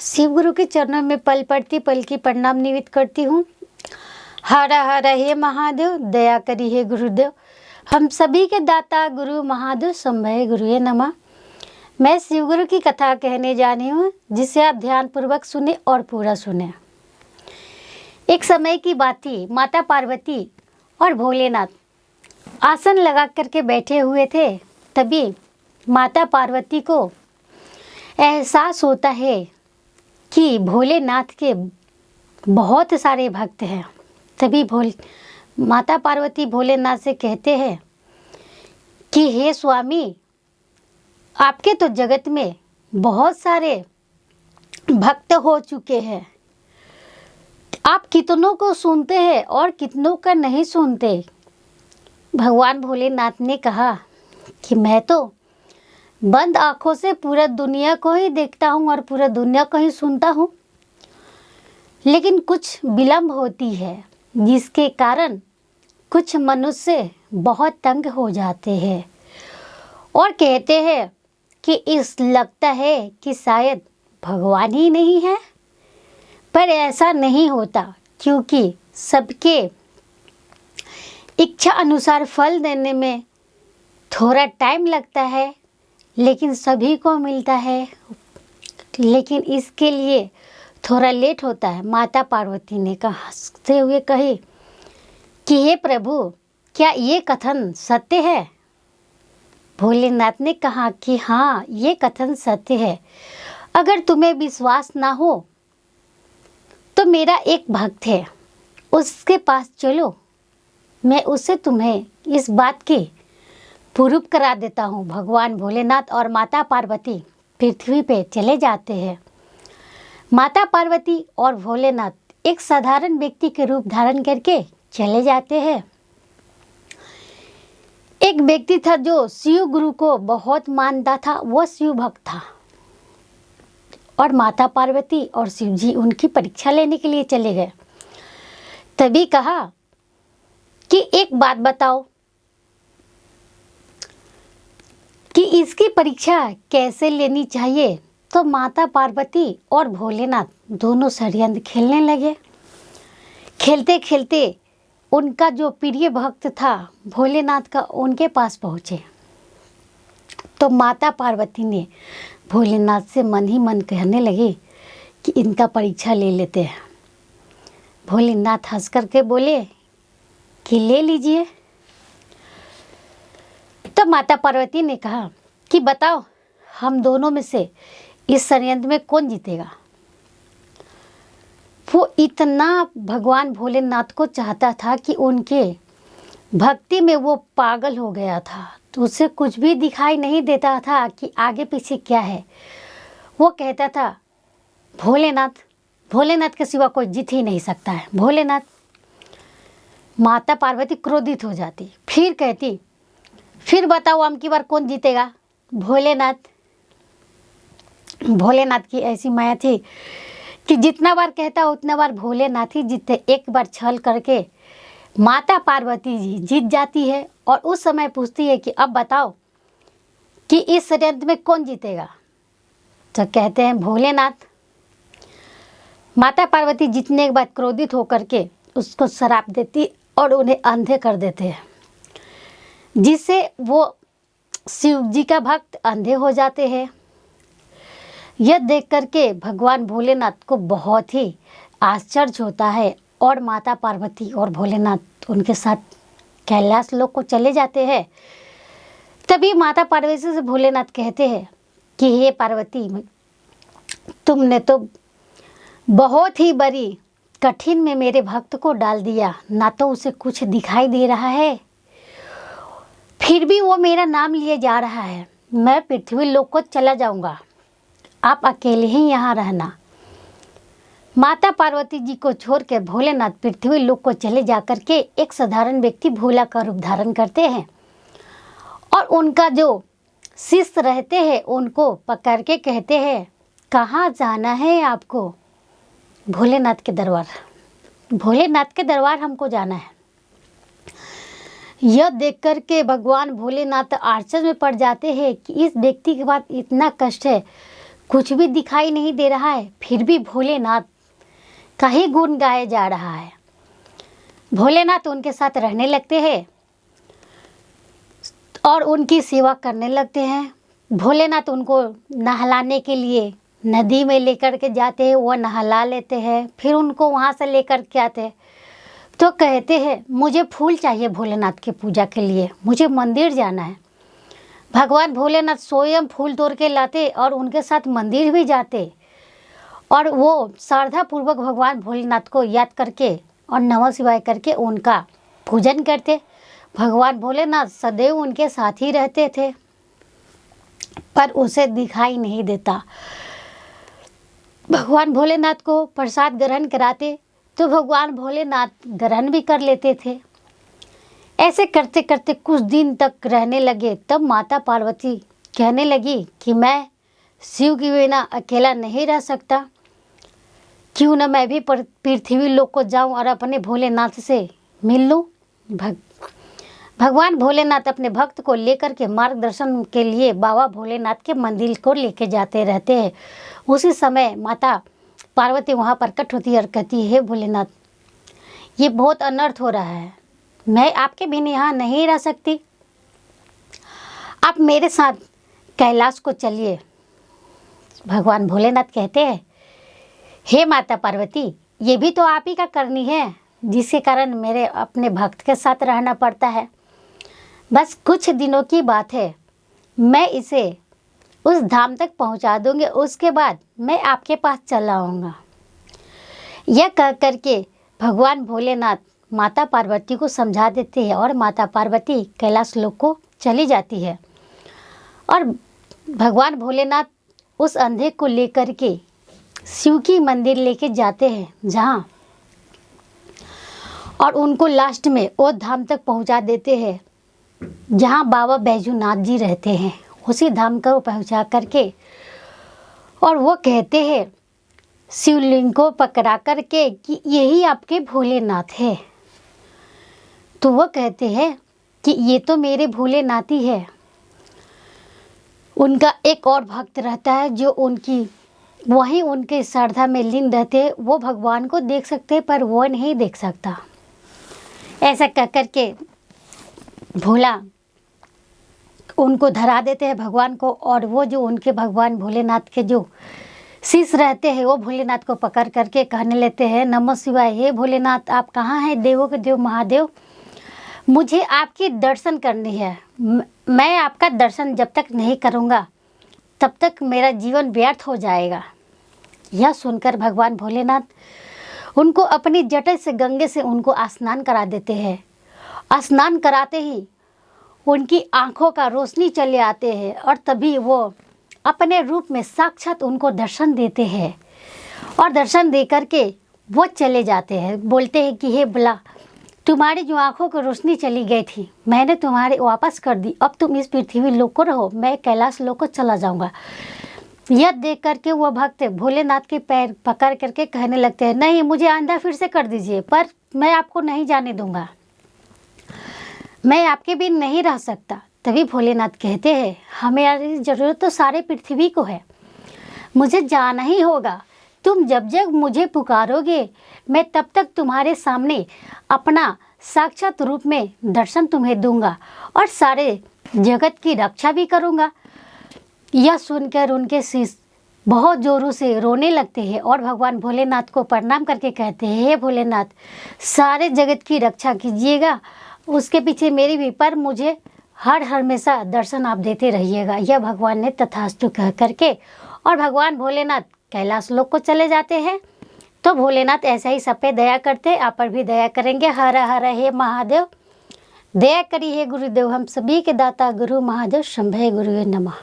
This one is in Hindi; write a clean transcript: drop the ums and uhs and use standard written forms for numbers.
शिव गुरु के चरणों में पल पड़ती पल की प्रणाम निवेदित करती हूँ। हर हर हे महादेव, दया करी हे गुरुदेव, हम सभी के दाता गुरु महादेव संभय गुरुए नमः। मैं शिव गुरु की कथा कहने जा रही हूँ, जिसे आप ध्यान पूर्वक सुने और पूरा सुने। एक समय की बात थी, माता पार्वती और भोलेनाथ आसन लगा करके बैठे हुए थे। तभी माता पार्वती को एहसास होता है कि भोलेनाथ के बहुत सारे भक्त हैं। तभी माता पार्वती भोलेनाथ से कहते हैं कि हे स्वामी, आपके तो जगत में बहुत सारे भक्त हो चुके हैं, आप कितनों को सुनते हैं और कितनों का नहीं सुनते। भगवान भोलेनाथ ने कहा कि मैं तो बंद आँखों से पूरा दुनिया को ही देखता हूँ और पूरा दुनिया को ही सुनता हूँ, लेकिन कुछ विलम्ब होती है, जिसके कारण कुछ मनुष्य बहुत तंग हो जाते हैं और कहते हैं कि इस लगता है कि शायद भगवान ही नहीं है। पर ऐसा नहीं होता, क्योंकि सबके इच्छा अनुसार फल देने में थोड़ा टाइम लगता है, लेकिन सभी को मिलता है, लेकिन इसके लिए थोड़ा लेट होता है। माता पार्वती ने हंसते हुए कही कि हे प्रभु, क्या ये कथन सत्य है? भोलेनाथ ने कहा कि हाँ, ये कथन सत्य है। अगर तुम्हें विश्वास ना हो तो मेरा एक भक्त है, उसके पास चलो, मैं उससे तुम्हें इस बात की प्रूफ करा देता हूँ। भगवान भोलेनाथ और माता पार्वती पृथ्वी पे चले जाते हैं। माता पार्वती और भोलेनाथ एक साधारण व्यक्ति के रूप धारण करके चले जाते हैं। एक व्यक्ति था जो शिव गुरु को बहुत मानता था, वो शिव भक्त था, और माता पार्वती और शिव जी उनकी परीक्षा लेने के लिए चले गए। तभी कहा कि एक बात बताओ कि इसकी परीक्षा कैसे लेनी चाहिए। तो माता पार्वती और भोलेनाथ दोनों षड्यंत्र खेलने लगे। खेलते खेलते उनका जो प्रिय भक्त था भोलेनाथ का, उनके पास पहुँचे। तो माता पार्वती ने भोलेनाथ से मन ही मन कहने लगी कि इनका परीक्षा ले लेते हैं। भोलेनाथ हंस करके बोले कि ले लीजिए। तब माता पार्वती ने कहा कि बताओ, हम दोनों में से इस षड्यंत्र में कौन जीतेगा। वो इतना भगवान भोलेनाथ को चाहता था कि उनके भक्ति में वो पागल हो गया था, तो उसे कुछ भी दिखाई नहीं देता था कि आगे पीछे क्या है। वो कहता था भोलेनाथ के सिवा कोई जीत ही नहीं सकता है, भोलेनाथ। माता पार्वती क्रोधित हो जाती, फिर कहती, फिर बताओ अब की बार कौन जीतेगा। भोलेनाथ की ऐसी माया थी कि जितना बार कहता उतना बार भोलेनाथ ही जीतते। एक बार छल करके माता पार्वती जी जीत जाती है और उस समय पूछती है कि अब बताओ कि इस षड्यंत्र में कौन जीतेगा। तो कहते हैं भोलेनाथ। माता पार्वती जीतने के बाद क्रोधित होकर के उसको श्राप देती और उन्हें अंधे कर देते हैं, जिससे वो शिव जी का भक्त अंधे हो जाते हैं। यह देख करके भगवान भोलेनाथ को बहुत ही आश्चर्य होता है और माता पार्वती और भोलेनाथ उनके साथ कैलाश लोक को चले जाते हैं। तभी माता पार्वती से भोलेनाथ कहते हैं कि हे पार्वती, तुमने तो बहुत ही बड़ी कठिन में मेरे भक्त को डाल दिया, ना तो उसे कुछ दिखाई दे रहा है, फिर भी वो मेरा नाम लिए जा रहा है। मैं पृथ्वी लोक को चला जाऊंगा, आप अकेले ही यहाँ रहना। माता पार्वती जी को छोड़ के भोलेनाथ पृथ्वी लोक को चले जाकर के एक साधारण व्यक्ति भोला का रूप धारण करते हैं और उनका जो शिष्य रहते हैं उनको पकड़ के कहते हैं, कहाँ जाना है आपको। भोलेनाथ के दरबार हमको जाना है। यह देख कर के भगवान भोलेनाथ आश्चर्य में पड़ जाते हैं कि इस व्यक्ति के बाद इतना कष्ट है, कुछ भी दिखाई नहीं दे रहा है, फिर भी भोलेनाथ का ही गुण गाया जा रहा है। भोलेनाथ उनके साथ रहने लगते हैं और उनकी सेवा करने लगते हैं। भोलेनाथ उनको नहलाने के लिए नदी में लेकर के जाते हैं, वो नहला लेते हैं, फिर उनको वहाँ से लेकर के आते हैं। तो कहते हैं मुझे फूल चाहिए भोलेनाथ की पूजा के लिए, मुझे मंदिर जाना है। भगवान भोलेनाथ स्वयं फूल तोड़ के लाते और उनके साथ मंदिर भी जाते और वो श्रद्धापूर्वक भगवान भोलेनाथ को याद करके और नमः शिवाय करके उनका पूजन करते। भगवान भोलेनाथ सदैव उनके साथ ही रहते थे, पर उसे दिखाई नहीं देता। भगवान भोलेनाथ को प्रसाद ग्रहण कराते तो भगवान भोलेनाथ ग्रहण भी कर लेते थे। ऐसे करते करते कुछ दिन तक रहने लगे। तब माता पार्वती कहने लगी कि मैं शिव के बिना अकेला नहीं रह सकता, क्यों न मैं भी पृथ्वी लोक को जाऊं और अपने भोलेनाथ से मिल लूं। भगवान भोलेनाथ अपने भक्त को लेकर के मार्गदर्शन के लिए बाबा भोलेनाथ के मंदिर को लेके जाते रहते हैं। उसी समय माता पार्वती वहाँ प्रकट होती है और कहती है भोलेनाथ, ये बहुत अनर्थ हो रहा है, मैं आपके बिना यहाँ नहीं रह सकती, आप मेरे साथ कैलाश को चलिए। भगवान भोलेनाथ कहते हैं, हे माता पार्वती, ये भी तो आप ही का करनी है, जिसके कारण मेरे अपने भक्त के साथ रहना पड़ता है। बस कुछ दिनों की बात है, मैं इसे उस धाम तक पहुंचा दूंगी, उसके बाद मैं आपके पास चला आऊँगा। यह कह करके भगवान भोलेनाथ माता पार्वती को समझा देते हैं और माता पार्वती कैलाश लोक को चली जाती है। और भगवान भोलेनाथ उस अंधे को लेकर के शिव की मंदिर लेके जाते हैं जहाँ, और उनको लास्ट में वो धाम तक पहुँचा देते हैं जहाँ बाबा बैजूनाथ जी रहते हैं। उसी धाम को पहुँचा करके और वो कहते हैं शिवलिंग को पकड़ा करके कि यही आपके भोलेनाथ है। तो वो कहते हैं कि ये तो मेरे भोलेनाथ ही है। उनका एक और भक्त रहता है जो वहीं उनके श्रद्धा में लीन रहते हैं, वो भगवान को देख सकते हैं पर वो नहीं देख सकता। ऐसा कह करके भोला उनको धरा देते हैं भगवान को, और वो जो उनके भगवान भोलेनाथ के जो शिष्य रहते हैं वो भोलेनाथ को पकड़ करके कहने लेते हैं, नमः शिवाय, हे भोलेनाथ आप कहाँ हैं, देवों के देव महादेव, मुझे आपकी दर्शन करनी है। मैं आपका दर्शन जब तक नहीं करूँगा तब तक मेरा जीवन व्यर्थ हो जाएगा। यह सुनकर भगवान भोलेनाथ उनको अपनी जटा से गंगे से उनको स्नान करा देते हैं। स्नान कराते ही उनकी आँखों का रोशनी चले आते हैं और तभी वो अपने रूप में साक्षात उनको दर्शन देते हैं। और दर्शन दे करके वो चले जाते हैं, बोलते हैं कि हे भोला, तुम्हारी जो आँखों की रोशनी चली गई थी मैंने तुम्हारे वापस कर दी, अब तुम इस पृथ्वी लोक को रहो, मैं कैलाश लोक को चला जाऊंगा। यह देख करके वह भक्त भोलेनाथ के पैर पकड़ करके कहने लगते हैं, नहीं, मुझे अंधा फिर से कर दीजिए, पर मैं आपको नहीं जाने दूंगा, मैं आपके बिन नहीं रह सकता। तभी भोलेनाथ कहते हैं, हमें ज़रूरत तो सारे पृथ्वी को है, मुझे जाना ही होगा। तुम जब जब मुझे पुकारोगे मैं तब तक तुम्हारे सामने अपना साक्षात रूप में दर्शन तुम्हें दूंगा और सारे जगत की रक्षा भी करूंगा। यह सुनकर उनके शिष्य बहुत ज़ोरों से रोने लगते हैं और भगवान भोलेनाथ को प्रणाम करके कहते हैं, हे भोलेनाथ, सारे जगत की रक्षा कीजिएगा, उसके पीछे मेरी भी, पर मुझे हर हमेशा दर्शन आप देते रहिएगा। यह भगवान ने तथास्तु कह करके और भगवान भोलेनाथ कैलाश लोक को चले जाते हैं। तो भोलेनाथ ऐसा ही सब पे दया करते, आप पर भी दया करेंगे। हर हर हे महादेव, दया करिए गुरुदेव, हम सभी के दाता गुरु महादेव शंभे गुरुवे नमः।